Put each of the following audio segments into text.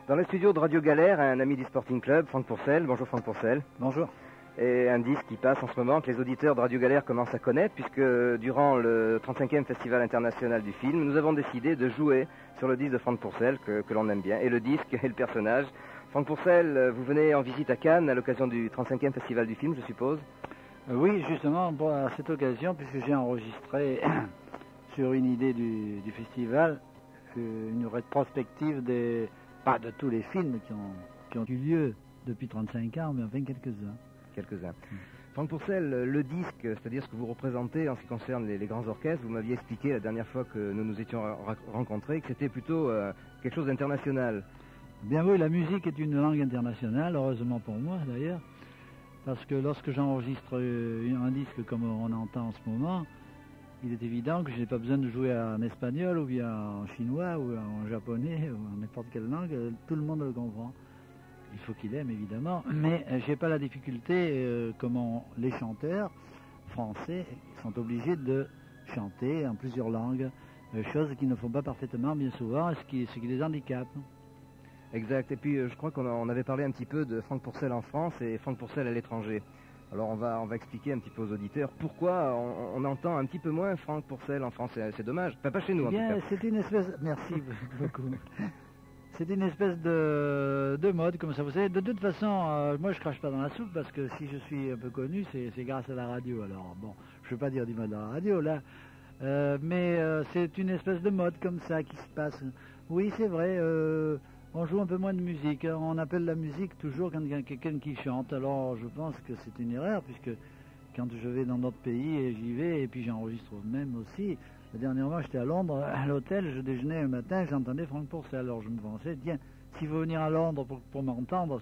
Dans le studio de Radio Galère, un ami du Sporting Club, Franck Pourcel. Bonjour Franck Pourcel. Bonjour. Et un disque qui passe en ce moment, que les auditeurs de Radio Galère commencent à connaître, puisque durant le 35e Festival international du film, nous avons décidé de jouer sur le disque de Franck Pourcel, que l'on aime bien, et le disque et le personnage. Franck Pourcel, vous venez en visite à Cannes à l'occasion du 35e Festival du film, je suppose? Oui, justement, à cette occasion, puisque j'ai enregistré sur une idée du festival, une rétrospective pas de tous les films qui ont eu lieu depuis 35 ans, mais enfin quelques-uns. Franck Pourcel, le disque, c'est-à-dire ce que vous représentez en ce qui concerne les grands orchestres, vous m'aviez expliqué la dernière fois que nous nous étions rencontrés que c'était plutôt quelque chose d'international. Bien oui, la musique est une langue internationale, heureusement pour moi d'ailleurs, parce que lorsque j'enregistre un disque comme on entend en ce moment, il est évident que je n'ai pas besoin de jouer en espagnol ou bien en chinois ou en japonais ou en n'importe quelle langue, tout le monde le comprend. Il faut qu'il aime évidemment, mais je n'ai pas la difficulté comment les chanteurs français sont obligés de chanter en plusieurs langues, chose qu'ils ne font pas parfaitement bien souvent, ce qui les handicape. Exact, et puis je crois qu'on avait parlé un petit peu de Franck Pourcel en France et Franck Pourcel à l'étranger. Alors on va expliquer un petit peu aux auditeurs pourquoi on entend un petit peu moins Franck Pourcel en France. C'est dommage, pas chez nous en tout cas. C'est une espèce... Merci beaucoup. C'est une espèce de mode, comme ça. Vous savez, de toute façon, moi je crache pas dans la soupe parce que si je suis un peu connu, c'est grâce à la radio. Alors bon, je ne veux pas dire du mal dans la radio là, mais c'est une espèce de mode comme ça qui se passe. Oui, c'est vrai. On joue un peu moins de musique. On appelle la musique toujours quand il y a quelqu'un qui chante. Alors je pense que c'est une erreur puisque quand je vais dans d'autres pays et j'y vais et puis j'enregistre même aussi. Dernièrement j'étais à Londres, à l'hôtel, je déjeunais un matin, j'entendais Franck Pourcel. Alors je me pensais, tiens, s'il veut venir à Londres pour m'entendre,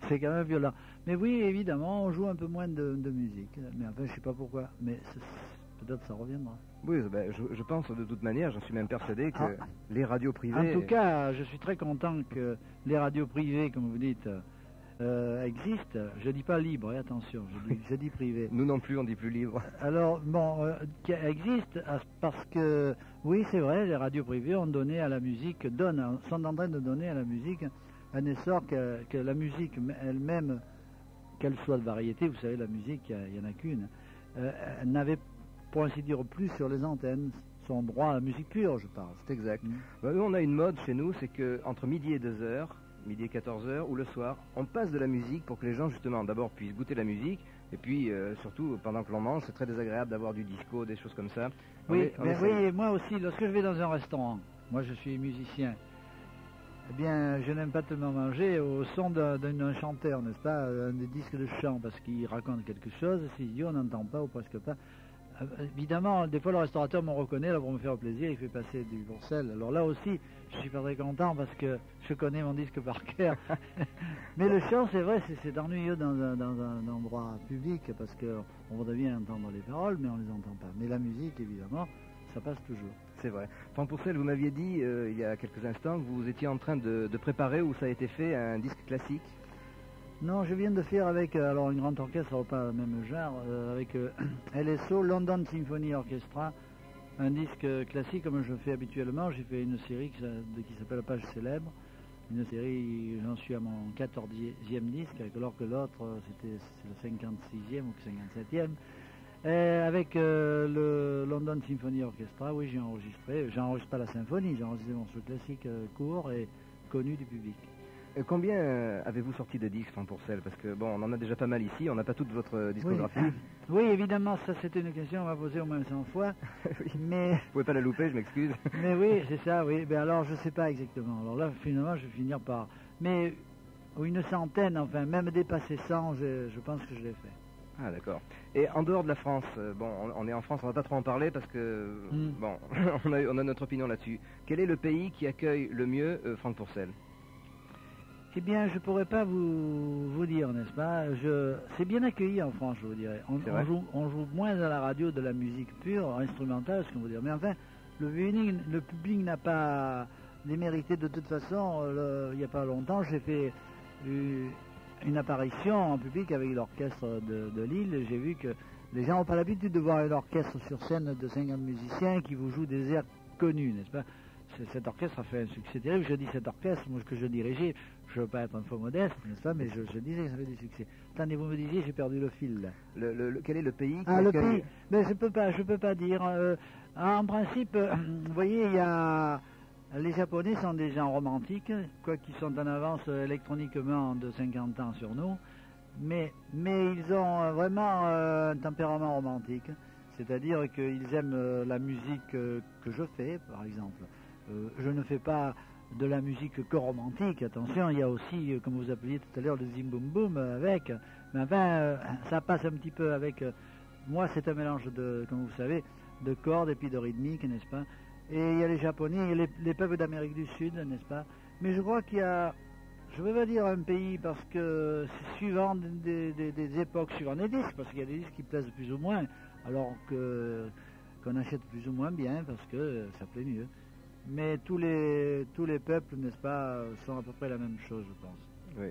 c'est quand même violent. Mais oui, évidemment, on joue un peu moins de musique. Mais enfin, je sais pas pourquoi. Mais peut-être ça reviendra. Oui, je pense de toute manière, j'en suis même persuadé que les radios privées... En tout cas, je suis très content que les radios privées, comme vous dites, existent. Je dis pas libre, attention, je dis privé. Nous non plus, on dit plus libre. Alors, bon, qui existe parce que, oui, c'est vrai, les radios privées ont donné à la musique, sont en train de donner à la musique un essor que la musique elle-même, qu'elle soit de variété, vous savez, la musique, il n'y en a qu'une, n'avait pour ainsi dire plus sur les antennes son droit à la musique pure, je parle. C'est exact. Nous, on a une mode chez nous, c'est que entre midi et 2h, midi et 14h ou le soir, on passe de la musique pour que les gens justement d'abord puissent goûter la musique et puis surtout pendant que l'on mange, c'est très désagréable d'avoir du disco, des choses comme ça. Oui, oui, moi aussi, lorsque je vais dans un restaurant, moi je suis musicien, eh bien je n'aime pas tellement manger au son d'un chanteur, n'est-ce pas, des disques de chant, parce qu'il raconte quelque chose, c'est idiot, on n'entend pas ou presque pas. Évidemment, des fois le restaurateur me reconnaît là, pour me faire plaisir, il fait passer du Pourcel. Alors là aussi, je suis pas très content parce que je connais mon disque par cœur. Mais le chant, c'est vrai, c'est ennuyeux dans un endroit public parce qu'on voudrait bien entendre les paroles, mais on les entend pas. Mais la musique, évidemment, ça passe toujours. C'est vrai. Franck Pourcel, vous m'aviez dit il y a quelques instants que vous étiez en train de préparer, ou ça a été fait, un disque classique. Non, je viens de faire avec alors une grande orchestre, pas le même genre, avec LSO, London Symphony Orchestra, un disque classique comme je fais habituellement. J'ai fait une série qui s'appelle Page Célèbre, une série, j'en suis à mon 14e disque, alors que l'autre c'est le 56e ou 57e. Avec le London Symphony Orchestra, oui, j'ai enregistré. J'enregistre pas la symphonie, j'ai enregistré des morceaux classiques courts et connus du public. Combien avez-vous sorti de disques, Franck Pourcel? Parce que bon, on en a déjà pas mal ici, on n'a pas toute votre discographie. Oui, évidemment, ça c'était une question qu'on m'a posée au moins 100 fois. Oui. Mais... Vous pouvez pas la louper, je m'excuse. Mais oui, c'est ça, oui. Ben alors, je sais pas exactement. Alors là, finalement, je vais finir par... Mais une centaine, enfin, même dépasser 100, je pense que je l'ai fait. Ah d'accord. Et en dehors de la France, bon, on est en France, on va pas trop en parler parce que, bon, on a notre opinion là-dessus. Quel est le pays qui accueille le mieux Franck Pourcel? Eh bien, je ne pourrais pas vous dire, n'est-ce pas? C'est bien accueilli en France, je vous dirais. On joue moins à la radio de la musique pure, instrumentale, ce qu'on veut dire. Mais enfin, le public n'a pas démérité de toute façon. Il n'y a pas longtemps, j'ai fait une apparition en public avec l'orchestre de Lille. J'ai vu que les gens n'ont pas l'habitude de voir un orchestre sur scène de 50 musiciens qui vous jouent des airs connus, n'est-ce pas? cet orchestre a fait un succès terrible. Je dis cet orchestre, moi, que je dirigeais, je ne veux pas être un faux modeste, n'est-ce pas, mais je disais que ça fait du succès. Attendez, vous me disiez, j'ai perdu le fil, là. Quel est le pays qui Le accueille- pays, mais je peux pas dire. En principe, vous voyez, il y a... Les Japonais sont des gens romantiques, quoiqu'ils sont en avance électroniquement de 50 ans sur nous, mais ils ont vraiment un tempérament romantique, c'est-à-dire qu'ils aiment la musique que je fais, par exemple. Je ne fais pas de la musique que romantique, attention, il y a aussi, comme vous appeliez tout à l'heure, le zim boum boum avec, mais enfin, ça passe un petit peu avec... moi, c'est un mélange de, comme vous savez, de cordes et puis de rythmique, n'est-ce pas? Et il y a les Japonais, il y a les peuples d'Amérique du Sud, n'est-ce pas? Mais je crois qu'il y a, je ne veux pas dire un pays parce que c'est suivant des époques, suivant des disques, parce qu'il y a des disques qui plaisent plus ou moins, alors qu'on achète plus ou moins bien parce que ça plaît mieux. Mais tous les peuples, n'est-ce pas, sont à peu près la même chose, je pense. Oui,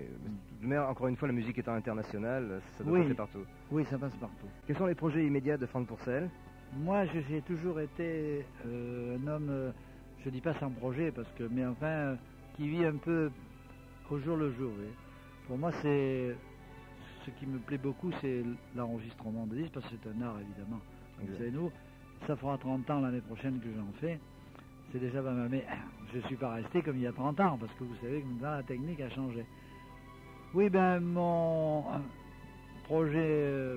mais encore une fois, la musique étant internationale, ça doit Oui. passer partout. Oui, ça passe partout. Quels sont les projets immédiats de Franck Pourcel? Moi, j'ai toujours été un homme, je dis pas sans projet, mais enfin, qui vit un peu au jour le jour. Oui. Pour moi, ce qui me plaît beaucoup, c'est l'enregistrement de disques, parce que c'est un art, évidemment. Vous savez, nous, ça fera 30 ans l'année prochaine que j'en fais. C'est déjà pas mal, mais je ne suis pas resté comme il y a 30 ans, parce que vous savez que maintenant la technique a changé. Oui, ben, mon projet...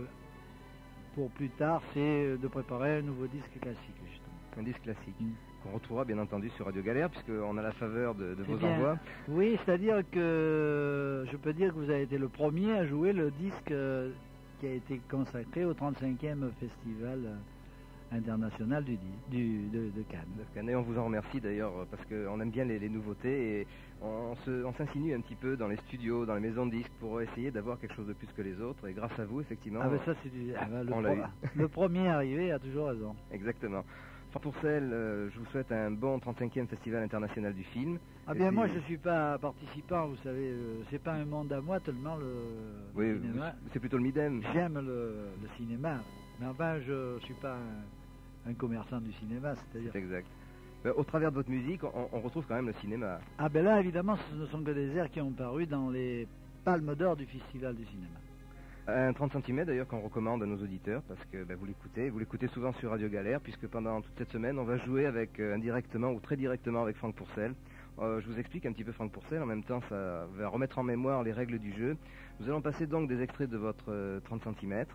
pour plus tard, c'est de préparer un nouveau disque classique, justement. Un disque classique, qu'on retrouvera bien entendu sur Radio Galère, puisqu'on a la faveur de Eh vos bien, envois. Oui, c'est-à-dire que je peux dire que vous avez été le premier à jouer le disque qui a été consacré au 35e Festival international de Cannes. Et on vous en remercie d'ailleurs, parce qu'on aime bien les nouveautés, et on s'insinue un petit peu dans les studios, dans les maisons de disques, pour essayer d'avoir quelque chose de plus que les autres, et grâce à vous, effectivement... Ah ben ça, c'est on l'a eu. Le premier arrivé a toujours raison. Exactement. Franck Pourcel, je vous souhaite un bon 35e Festival international du film. Ah bien, moi, je ne suis pas participant, vous savez, c'est pas un monde à moi, tellement le cinéma. C'est plutôt le Midem. J'aime le cinéma, mais enfin, je ne suis pas un commerçant du cinéma, c'est-à-dire... C'est exact. Au travers de votre musique, on retrouve quand même le cinéma. Ah ben là, évidemment, ce ne sont que des airs qui ont paru dans les palmes d'or du Festival du cinéma. Un 30 cm d'ailleurs qu'on recommande à nos auditeurs, parce que vous l'écoutez souvent sur Radio Galère, puisque pendant toute cette semaine, on va jouer avec indirectement ou très directement avec Franck Pourcel. Je vous explique un petit peu Franck Pourcel, en même temps ça va remettre en mémoire les règles du jeu. Nous allons passer donc des extraits de votre 30 cm,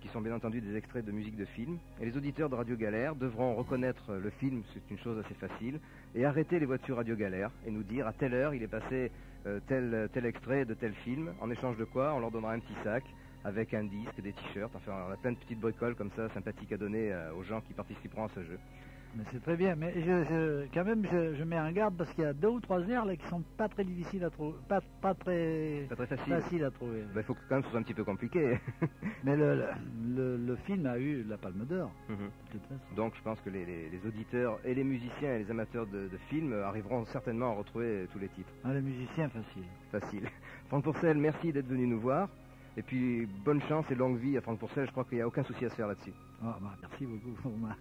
qui sont bien entendu des extraits de musique de film, et les auditeurs de Radio Galère devront reconnaître le film, c'est une chose assez facile, et arrêter les voitures Radio Galère, et nous dire à telle heure il est passé tel extrait de tel film, en échange de quoi on leur donnera un petit sac, avec un disque, des t-shirts, enfin on a plein de petites bricoles comme ça, sympathiques à donner aux gens qui participeront à ce jeu. Mais c'est très bien, mais quand même je mets en garde parce qu'il y a 2 ou 3 airs là qui sont pas très difficiles à trouver, pas très facile à trouver. Il faut que quand même ce soit un petit peu compliqué. Mais le film a eu la Palme d'Or. De toute façon. Donc je pense que les auditeurs et les musiciens et les amateurs de films arriveront certainement à retrouver tous les titres. Ah, les musiciens, facile. Facile. Franck Pourcel, merci d'être venu nous voir. Et puis bonne chance et longue vie à Franck Pourcel, je crois qu'il n'y a aucun souci à se faire là-dessus. Oh, bah, merci beaucoup pour moi.